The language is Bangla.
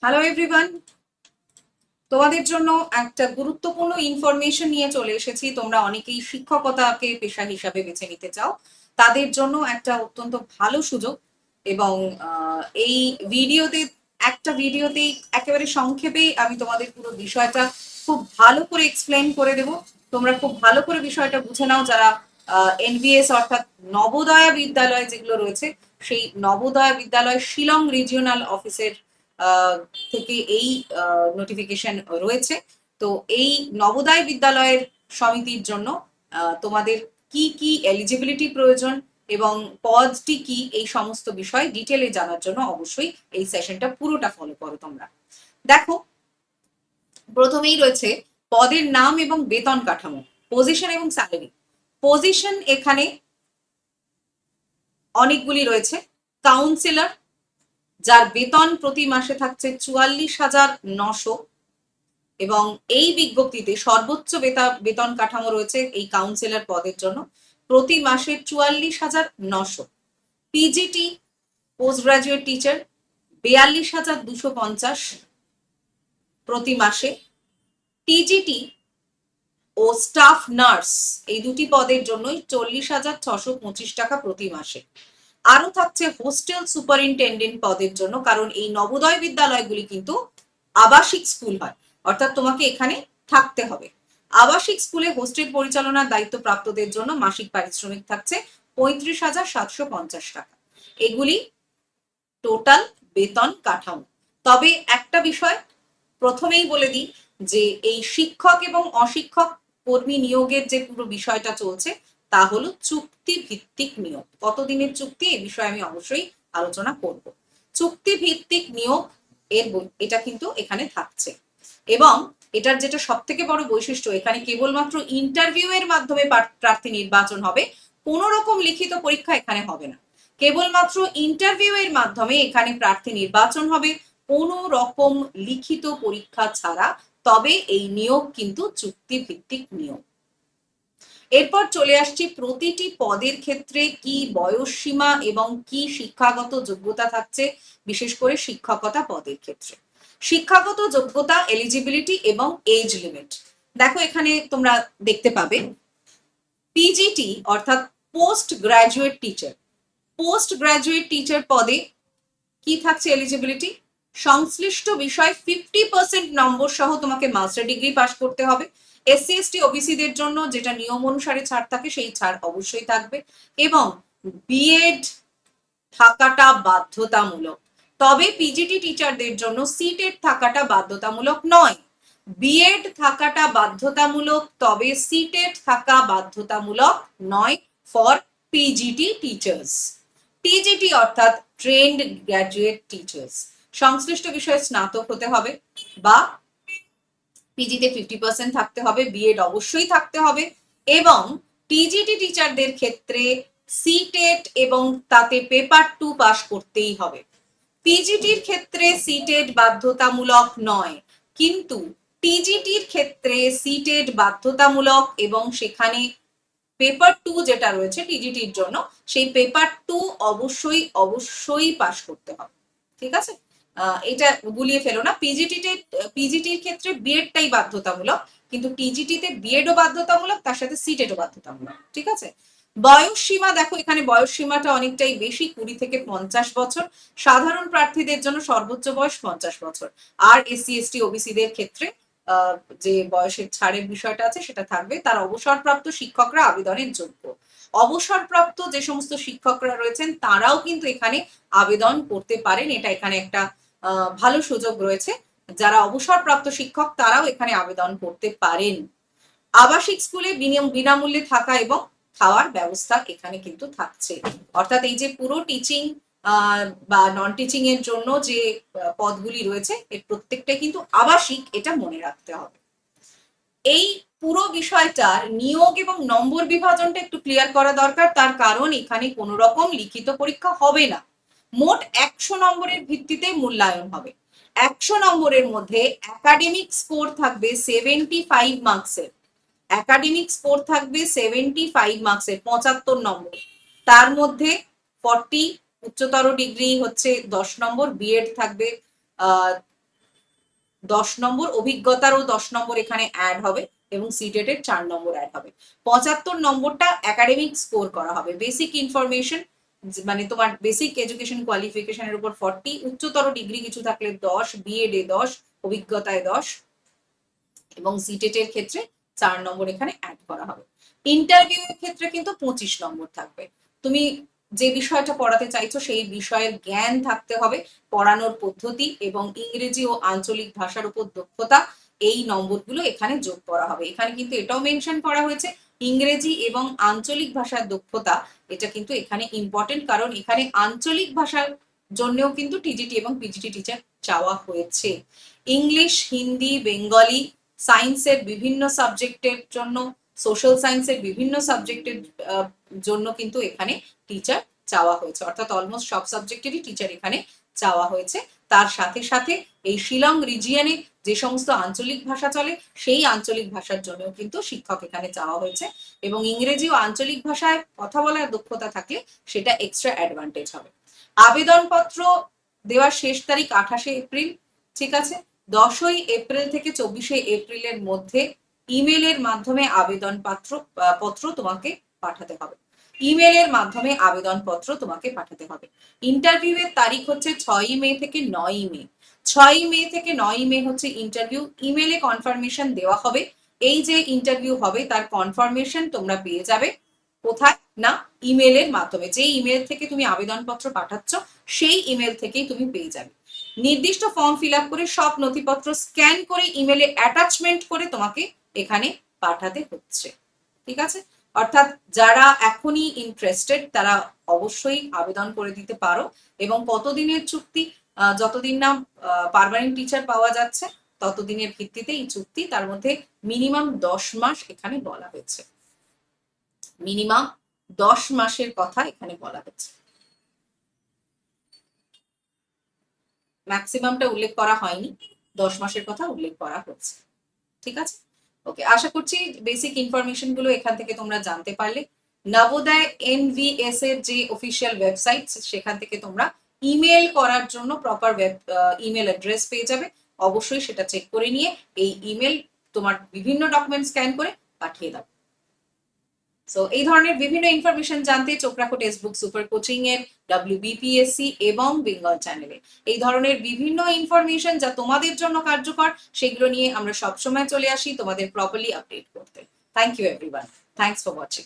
হ্যালো এভরিওয়ান, তোমাদের জন্য একটা গুরুত্বপূর্ণ ইনফরমেশন নিয়ে চলে এসেছি। তোমরা অনেকেই শিক্ষকতাকে পেশা হিসাবে বেছে নিতে চাও, তাদের জন্য একটা অত্যন্ত ভালো সুযোগ। এবং এই ভিডিওতে একটা ভিডিওতেই একেবারে সংক্ষেপে আমি তোমাদের পুরো বিষয়টা খুব ভালো করে এক্সপ্লেন করে দেব। তোমরা খুব ভালো করে বিষয়টা বুঝে নাও। যারা এনভিএস অর্থাৎ নবোদয়া বিদ্যালয় যেগুলো রয়েছে, সেই নবোদয়া বিদ্যালয় শিলং রিজিওনাল অফিসের থেকে এই নোটিফিকেশন রয়েছে। তো এই নবোদয় বিদ্যালয়ের সমিতির জন্য তোমাদের কি কি এলিজিবিলিটি প্রয়োজন এবং পদটি কি, এই সমস্ত বিষয় ডিটেলে জানার জন্য অবশ্যই এই সেশনটা পুরোটা ফলো করো তোমরা। দেখো, প্রথমেই রয়েছে পদের নাম এবং বেতন কাঠামো, পজিশন এবং স্যালারি। পজিশন এখানে অনেকগুলি রয়েছে। কাউন্সিলর, যার বেতন প্রতি মাসে থাকছে 44,900, এবং এই বিজ্ঞপ্তিতে সর্বোচ্চ বেতন কাঠামো রয়েছে এই কাউন্সিলর পদের জন্য প্রতি মাসে 44,900। পিজিটি পোস্ট গ্রাজুয়েট টিচার 42,250 প্রতি মাসে। টিজিটি ও স্টাফ নার্স এই দুটি পদের জন্যই 40,625 টাকা প্রতি মাসে। আরো থাকছে হোস্টেল সুপারিনটেন্ডেন্ট পদের জন্য, কারণ এই নবোদয় বিদ্যালয়গুলি কিন্তু আবাসিক স্কুল হয়, অর্থাৎ তোমাকে এখানে থাকতে হবে। আবাসিক স্কুলে হোস্টেল পরিচালনার দায়িত্বপ্রাপ্তদের জন্য মাসিক পারিশ্রমিক থাকছে 35,750 টাকা। এগুলি টোটাল বেতন কাঠামো। তবে একটা বিষয় প্রথমেই বলে দিই, যে এই শিক্ষক এবং অশিক্ষক কর্মী নিয়োগের যে পুরো বিষয়টা চলছে তা হলো চুক্তি ভিত্তিক নিয়োগ। কতদিনের চুক্তি, এই বিষয়ে আমি অবশ্যই আলোচনা করব। চুক্তি ভিত্তিক নিয়োগ এটা কিন্তু এখানে থাকছে, এবং এটার যেটা সব থেকে বড় বৈশিষ্ট্য, এখানে কেবলমাত্র ইন্টারভিউ এর মাধ্যমে প্রার্থী নির্বাচন হবে। কোনো রকম লিখিত পরীক্ষা এখানে হবে না, কেবলমাত্র ইন্টারভিউ এর মাধ্যমে এখানে প্রার্থী নির্বাচন হবে, কোনো রকম লিখিত পরীক্ষা ছাড়া। তবে এই নিয়োগ কিন্তু চুক্তিভিত্তিক নিয়োগ। এরপর চলে আসছি প্রতিটি পদের ক্ষেত্রে কি বয়সসীমা এবং কি শিক্ষাগত যোগ্যতা থাকছে, বিশেষ করে শিক্ষকতা পদের ক্ষেত্রে। শিক্ষাগত যোগ্যতা, এলিজিবিলিটি এবং এজ লিমিট। দেখো, এখানে তোমরা দেখতে পাবে পিজিটি অর্থাৎ post graduate teacher. Post graduate teacher পদে কি থাকছে এলিজিবিলিটি, সংশ্লিষ্ট বিষয় 50% নম্বর সহ তোমাকে মাস্টার ডিগ্রি পাস করতে হবে। এসসি এসটি ওবিসিদের জন্য যেটা নিয়ম অনুসারে ছাড় থাকে সেই ছাড় অবশ্যই থাকবে, এবং বিএড থাকাটা বাধ্যতামূলক। তবে পিজিটি টিচারদের জন্য সিটেট থাকাটা বাধ্যতামূলক নয়। বিএড থাকাটা বাধ্যতামূলক, তবে সিটেট থাকা বাধ্যতামূলক নয় ফর পিজিটি টিচার্স। টিজিটি অর্থাৎ ট্রেন্ড গ্র্যাজুয়েট টিচার্স, সংশ্লিষ্ট বিষয়ে স্নাতক হতে হবে, বা পিজিতে 50% থাকতে হবে, বিএড অবশ্যই থাকতে হবে, এবং টিজিটি টিচারদের ক্ষেত্রে সিটেট এবং তাতে পেপার 2 পাস করতেই হবে। পিজিটির ক্ষেত্রে সিটেট বাধ্যতামূলক নয়, কিন্তু টিজিটির ক্ষেত্রে সিটেট বাধ্যতামূলক, এবং সেখানে পেপার 2 যেটা রয়েছে টিজিটির জন্য, সেই পেপার 2 অবশ্যই অবশ্যই পাস করতে হবে। ঠিক আছে, এটা গুলিয়ে ফেলো না। পিজিটির ক্ষেত্রে বিএডটাই বাধ্যতামূলক, কিন্তু টিজিটিতে বিএডও বাধ্যতামূলক, তার সাথে সিটেটও বাধ্যতামূলক। ঠিক আছে। বয়স সীমা দেখো, এখানে বয়স সীমাটা অনেকটাই বেশি, 20 থেকে 50 বছর। সাধারণ প্রার্থীদের জন্য সর্বোচ্চ বয়স 50 বছর, আর এসসি এসটি ওবিসিদের ক্ষেত্রে যে বয়সের ছাড়ের বিষয়টা আছে সেটা থাকবে। তার অবসরপ্রাপ্ত শিক্ষকরা আবেদনের যোগ্য। অবসরপ্রাপ্ত যে সমস্ত শিক্ষকরা রয়েছেন তারাও কিন্তু এখানে আবেদন করতে পারেন, এটা এখানে একটা ভালো সুযোগ রয়েছে। যারা অবসরপ্রাপ্ত শিক্ষক তারাও এখানে আবেদন করতে পারেন। আবাসিক স্কুলে বিনামূল্যে থাকা এবং খাওয়ার ব্যবস্থা এখানে কিন্তু থাকছে। অর্থাৎ এই যে পুরো টিচিং বা নন টিচিং এর জন্য যে পদগুলি রয়েছে এর প্রত্যেকটাই কিন্তু আবাসিক, এটা মনে রাখতে হবে। এই পুরো বিষয়টার নিয়োগ এবং নম্বর বিভাজনটা একটু ক্লিয়ার করা দরকার, তার কারণ এখানে কোনো রকম লিখিত পরীক্ষা হবে না। মোট 100 নম্বরের ভিত্তিতে মূল্যায়ন হবে। 100 নম্বরের মধ্যে একাডেমিক স্কোর থাকবে 75 মার্কসের। একাডেমিক স্কোর থাকবে 75 মার্কসের, 75 নম্বর। তার মধ্যে 40 উচ্চতর ডিগ্রি হচ্ছে 10 নম্বর, বিএড থাকবে 10 নম্বর, অভিজ্ঞতারও 10 নম্বর এখানে অ্যাড হবে এবং সিটেট এর 4 নম্বর অ্যাড হবে। 75 নম্বরটা একাডেমিক স্কোর করা হবে। বেসিক ইনফরমেশন মানে তোমার বেসিক এডুকেশন কোয়ালিফিকেশনের উপর 40, উচ্চতর ডিগ্রি কিছু থাকলে 10, বিএড এ 10, অভিজ্ঞতায় 10 এবং সিটেট এর ক্ষেত্রে 4 নম্বর এখানে অ্যাড করা হবে। ইন্টারভিউ এর ক্ষেত্রে কিন্তু 25 নম্বর থাকবে। তুমি যে বিষয়টা পড়াতে চাইছো সেই বিষয়ের জ্ঞান থাকতে হবে, পড়ানোর পদ্ধতি এবং ইংরেজি ও আঞ্চলিক ভাষার উপর দক্ষতা, এই নম্বরগুলো এখানে যোগ করা হবে। এখানে কিন্তু এটাও মেনশন করা হয়েছে ইংরেজি এবং আঞ্চলিক ভাষার দক্ষতা, এটা কিন্তু এখানে ইম্পর্টেন্ট, কারণ এখানে আঞ্চলিক ভাষার জন্যও কিন্তু টিজিটি এবং পিজিটি টিচার চাওয়া হয়েছে। ইংলিশ, হিন্দি, বেঙ্গলি, সায়েন্সের বিভিন্ন সাবজেক্টের জন্য, সোশ্যাল সায়েন্সের বিভিন্ন সাবজেক্টের জন্য কিন্তু এখানে টিচার চাওয়া হয়েছে, অর্থাৎ অলমোস্ট সব সাবজেক্টেরই টিচার এখানে চাওয়া হয়েছে। তার সাথে সাথে এই শিলং রিজিয়নে যে সমস্ত আঞ্চলিক ভাষা চলে সেই আঞ্চলিক ভাষার জন্যও কিন্তু শিক্ষক এখানে চাওয়া হয়েছে, এবং ইংরেজি ও আঞ্চলিক ভাষায় কথা বলার দক্ষতা থাকলে সেটা এক্সট্রা অ্যাডভান্টেজ হবে। আবেদনপত্র দেওয়ার শেষ তারিখ 28শে এপ্রিল, ঠিক আছে? 10ই এপ্রিল থেকে 24শে এপ্রিলের মধ্যে ইমেলের মাধ্যমে পত্র তোমাকে পাঠাতে হবে। ইমেলের মাধ্যমে আবেদনপত্র তোমাকে পাঠাতে হবে। ইন্টারভিউ এর তারিখ হচ্ছে 6ই মে থেকে 9ই মে। 6ই মে থেকে 9ই মে হচ্ছে ইন্টারভিউ। ইমেলে কনফার্মেশন দেওয়া হবে। এই যে ইন্টারভিউ হবে তার কনফার্মেশন তোমরা পেয়ে যাবে কোথায় না, ইমেলের মাধ্যমে। যে ইমেল থেকে তুমি আবেদনপত্র পাঠাচ্ছ সেই ইমেল থেকেই তুমি পেয়ে যাবে। নির্দিষ্ট ফর্ম ফিল আপ করে সব নথিপত্র স্ক্যান করে ইমেলে অ্যাটাচমেন্ট করে তোমাকে এখানে পাঠাতে হচ্ছে, ঠিক আছে? অর্থাৎ যারা এখনই ইন্টারেস্টেড তারা অবশ্যই আবেদন করে দিতে পারো। এবং কতদিনের চুক্তি, যতদিন না পার্মানেন্ট টিচার পাওয়া যাচ্ছে ততদিনের ভিত্তিতে এই চুক্তি, তার মধ্যে মিনিমাম 10 মাস এখানে বলা হয়েছে। মিনিমাম 10 মাসের কথা এখানে বলা হচ্ছে, ম্যাক্সিমামটা উল্লেখ করা হয়নি, 10 মাসের কথা উল্লেখ করা হচ্ছে, ঠিক আছে? ওকে, আশা করছি বেসিক ইনফরমেশন গুলো এখান থেকে তোমরা জানতে পারলে। নবোদয় এনভিএস এর যে অফিসিয়াল ওয়েবসাইট সেখান থেকে তোমরা ইমেল করার জন্য প্রপার ইমেল অ্যাড্রেস পেয়ে যাবে। অবশ্যই সেটা চেক করে নিয়ে এই ইমেল তোমার বিভিন্ন ডকুমেন্ট স্ক্যান করে পাঠিয়ে দাও। সো এই ধরনের বিভিন্ন ইনফরমেশন জানতে চোখ রাখো টেক্সটবুক সুপার কোচিং এর WBPSC এবং বেঙ্গল চ্যানেলে। এই ধরনের বিভিন্ন ইনফরমেশন যা তোমাদের জন্য কার্যকর সেগুলো নিয়ে আমরা সবসময় চলে আসি তোমাদের প্রপারলি আপডেট করতে। Thank you everyone, thanks for watching.